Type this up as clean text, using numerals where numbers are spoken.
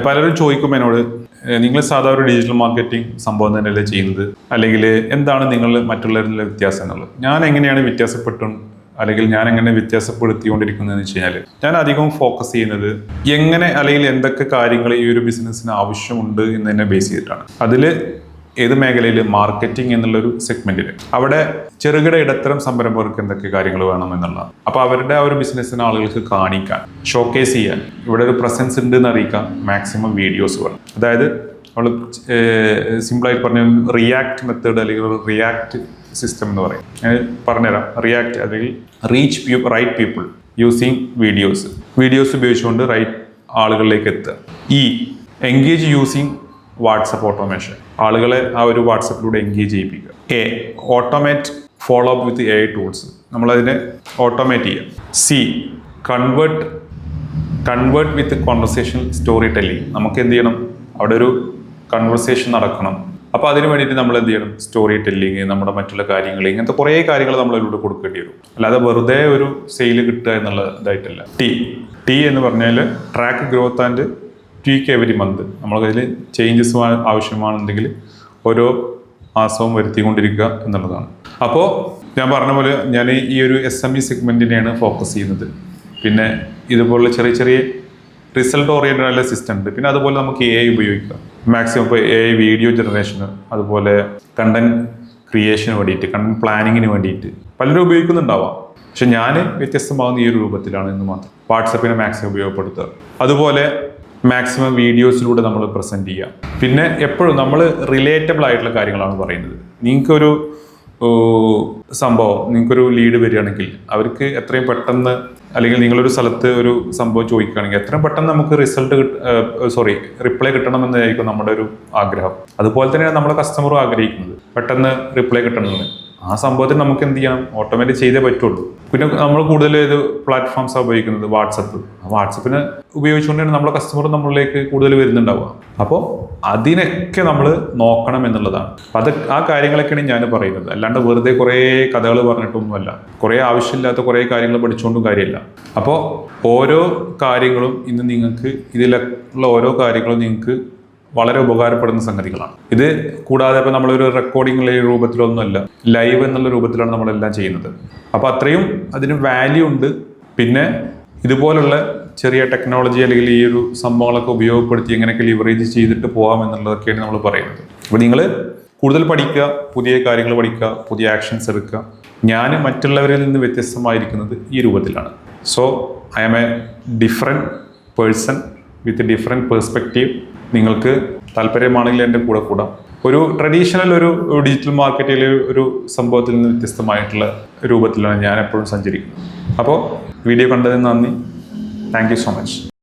പലരും ചോദിക്കും എന്നോട്, നിങ്ങൾ സാധാരണ ഒരു ഡിജിറ്റൽ മാർക്കറ്റിംഗ് സംഭവം തന്നെയല്ലേ ചെയ്യുന്നത്, അല്ലെങ്കിൽ എന്താണ് നിങ്ങൾ മറ്റുള്ളവരിലെ വ്യത്യാസം എന്നുള്ളത്. ഞാൻ എങ്ങനെയാണ് അല്ലെങ്കിൽ ഞാൻ എങ്ങനെ വ്യത്യാസപ്പെടുത്തിക്കൊണ്ടിരിക്കുന്നതെന്ന് വെച്ച് കഴിഞ്ഞാൽ, ഞാൻ അധികം ഫോക്കസ് ചെയ്യുന്നത് എങ്ങനെ അല്ലെങ്കിൽ എന്തൊക്കെ കാര്യങ്ങൾ ഈ ഒരു ബിസിനസ്സിന് ആവശ്യമുണ്ട് എന്നതിനെ ബേസ് ചെയ്തിട്ടാണ്. അതിൽ ഏത് മേഖലയിൽ മാർക്കറ്റിംഗ് എന്നുള്ളൊരു സെഗ്മെന്റിൽ അവിടെ ചെറുകിട ഇടത്തരം സംരംഭകർക്ക് എന്തൊക്കെ കാര്യങ്ങൾ വേണം എന്നുള്ളതാണ്. അപ്പോൾ അവരുടെ ആ ഒരു ബിസിനസ്സിന് ആളുകൾക്ക് കാണിക്കാൻ, ഷോക്കേസ് ചെയ്യാൻ, ഇവിടെ ഒരു പ്രസൻസ് ഉണ്ട് എന്ന് അറിയിക്കാൻ മാക്സിമം വീഡിയോസ് വേണം. അതായത് നമ്മൾ സിമ്പിളായിട്ട് പറഞ്ഞ റിയാക്ട് മെത്തേഡ് അല്ലെങ്കിൽ റിയാക്ട് സിസ്റ്റം എന്ന് പറയും. ഞാൻ പറഞ്ഞുതരാം. റിയാക്ട് അല്ലെങ്കിൽ റൈറ്റ് പീപ്പിൾ യൂസിങ് വീഡിയോസ് ഉപയോഗിച്ചുകൊണ്ട് റൈറ്റ് ആളുകളിലേക്ക് എത്തുക. എൻഗേജ് യൂസിങ് വാട്സപ്പ് ഓട്ടോമേഷൻ, ആളുകളെ ആ ഒരു വാട്സപ്പിലൂടെ എൻഗേജ് ചെയ്യിപ്പിക്കുക. Automate follow up with AI tools, നമ്മളതിനെ ഓട്ടോമേറ്റ് ചെയ്യുക. Convert with conversation storytelling, നമുക്ക് എന്ത് ചെയ്യണം, അവിടെ ഒരു കൺവെർസേഷൻ നടക്കണം. അപ്പോൾ അതിന് വേണ്ടിയിട്ട് നമ്മൾ എന്ത് ചെയ്യണം, സ്റ്റോറി ടെല്ലിങ്, നമ്മുടെ മറ്റുള്ള കാര്യങ്ങൾ, ഇങ്ങനത്തെ കുറേ കാര്യങ്ങൾ നമ്മളിലൂടെ കൊടുക്കേണ്ടി വരും. അല്ലാതെ വെറുതെ ഒരു സെയിൽ കിട്ടുക എന്നുള്ള ഇതായിട്ടല്ല. ടി എന്ന് പറഞ്ഞാൽ track growth and tweak every month. നമ്മൾക്കതിൽ ചേഞ്ചസ് ആവശ്യമാണെന്നുണ്ടെങ്കിൽ ഓരോ മാസവും വരുത്തിക്കൊണ്ടിരിക്കുക എന്നുള്ളതാണ്. അപ്പോൾ ഞാൻ പറഞ്ഞ പോലെ ഞാൻ ഈ ഒരു SME സെഗ്മെൻറ്റിനെയാണ് ഫോക്കസ് ചെയ്യുന്നത്. പിന്നെ ഇതുപോലുള്ള ചെറിയ ചെറിയ റിസൾട്ട് ഓറിയൻറ്റഡ് ആയിട്ടുള്ള സിസ്റ്റം ഉണ്ട്. പിന്നെ അതുപോലെ നമുക്ക് AI ഉപയോഗിക്കാം മാക്സിമം. ഇപ്പോൾ AI വീഡിയോ ജനറേഷന്, അതുപോലെ കണ്ടന്റ് ക്രിയേഷന് വേണ്ടിയിട്ട്, കണ്ടന്റ് പ്ലാനിങ്ങിന് വേണ്ടിയിട്ട് പലരും ഉപയോഗിക്കുന്നുണ്ടാവാം. പക്ഷെ ഞാൻ വ്യത്യസ്തമാകുന്ന ഈ ഒരു രൂപത്തിലാണ് എന്ന് മാത്രം. വാട്സപ്പിനെ മാക്സിമം ഉപയോഗപ്പെടുത്തുക, അതുപോലെ മാക്സിമം വീഡിയോസിലൂടെ നമ്മൾ പ്രസൻറ്റ് ചെയ്യുക. പിന്നെ എപ്പോഴും നമ്മൾ റിലേറ്റബിൾ ആയിട്ടുള്ള കാര്യങ്ങളാണ് പറയുന്നത്. നിങ്ങൾക്കൊരു സംഭവം, നിങ്ങൾക്കൊരു ലീഡ് വരികയാണെങ്കിൽ അവർക്ക് എത്രയും പെട്ടെന്ന്, അല്ലെങ്കിൽ നിങ്ങളൊരു സ്ഥലത്ത് ഒരു സംഭവം ചോദിക്കുകയാണെങ്കിൽ എത്രയും പെട്ടെന്ന് നമുക്ക് റിപ്ലൈ കിട്ടണമെന്നായിരിക്കും നമ്മുടെ ഒരു ആഗ്രഹം. അതുപോലെ തന്നെയാണ് നമ്മുടെ കസ്റ്റമറും ആഗ്രഹിക്കുന്നത്, പെട്ടെന്ന് റിപ്ലൈ കിട്ടണമെന്ന്. ആ സംഭവത്തിന് നമുക്ക് എന്ത് ചെയ്യണം, ഓട്ടോമാറ്റിക് ചെയ്തേ പറ്റുള്ളൂ. പിന്നെ നമ്മൾ കൂടുതൽ ഏത് പ്ലാറ്റ്ഫോംസാണ് ഉപയോഗിക്കുന്നത്, വാട്സപ്പിനെ ഉപയോഗിച്ചുകൊണ്ടാണ് നമ്മുടെ കസ്റ്റമർ നമ്മളിലേക്ക് കൂടുതൽ വരുന്നുണ്ടാവുക. അപ്പോൾ അതിനൊക്കെ നമ്മൾ നോക്കണം എന്നുള്ളതാണ്. ആ കാര്യങ്ങളൊക്കെയാണ് ഞാൻ പറയുന്നത്. അല്ലാണ്ട് വെറുതെ കുറേ കഥകൾ പറഞ്ഞിട്ടൊന്നുമല്ല, കുറേ ആവശ്യമില്ലാത്ത കുറേ കാര്യങ്ങൾ പഠിച്ചുകൊണ്ടും കാര്യമില്ല. അപ്പോൾ ഓരോ കാര്യങ്ങളും ഇന്ന് നിങ്ങൾക്ക്, ഇതിലുള്ള ഓരോ കാര്യങ്ങളും നിങ്ങൾക്ക് വളരെ ഉപകാരപ്പെടുന്ന സംഗതികളാണ്. ഇത് കൂടാതെ ഇപ്പോൾ നമ്മളൊരു റെക്കോർഡിംഗ് രൂപത്തിലൊന്നുമല്ല, ലൈവ് എന്നുള്ള രൂപത്തിലാണ് നമ്മളെല്ലാം ചെയ്യുന്നത്. അപ്പോൾ അത്രയും അതിന് വാല്യൂ ഉണ്ട്. പിന്നെ ഇതുപോലുള്ള ചെറിയ ടെക്നോളജി അല്ലെങ്കിൽ ഈ ഒരു സംഭവങ്ങളൊക്കെ ഉപയോഗപ്പെടുത്തി എങ്ങനെയൊക്കെ ലിവറേജ് ചെയ്തിട്ട് പോകാം എന്നുള്ളതൊക്കെയാണ് നമ്മൾ പറയുന്നത്. അപ്പോൾ നിങ്ങൾ കൂടുതൽ പഠിക്കുക, പുതിയ കാര്യങ്ങൾ പഠിക്കുക, പുതിയ ആക്ഷൻസ് എടുക്കുക. ഞാൻ മറ്റുള്ളവരിൽ നിന്ന് വ്യത്യസ്തമായിരിക്കുന്നത് ഈ രൂപത്തിലാണ്. So I am a different person with different perspective. നിങ്ങൾക്ക് താല്പര്യമാണെങ്കിൽ എൻ്റെ കൂടെ കൂടാം. ഒരു ട്രഡീഷണൽ ഒരു ഡിജിറ്റൽ മാർക്കറ്റിൽ ഒരു സംഭവത്തിൽ നിന്ന് വ്യത്യസ്തമായിട്ടുള്ള രൂപത്തിലാണ് ഞാൻ എപ്പോഴും സഞ്ചരിക്കുന്നത്. അപ്പോൾ വീഡിയോ കണ്ടതിന് നന്ദി. Thank you so much.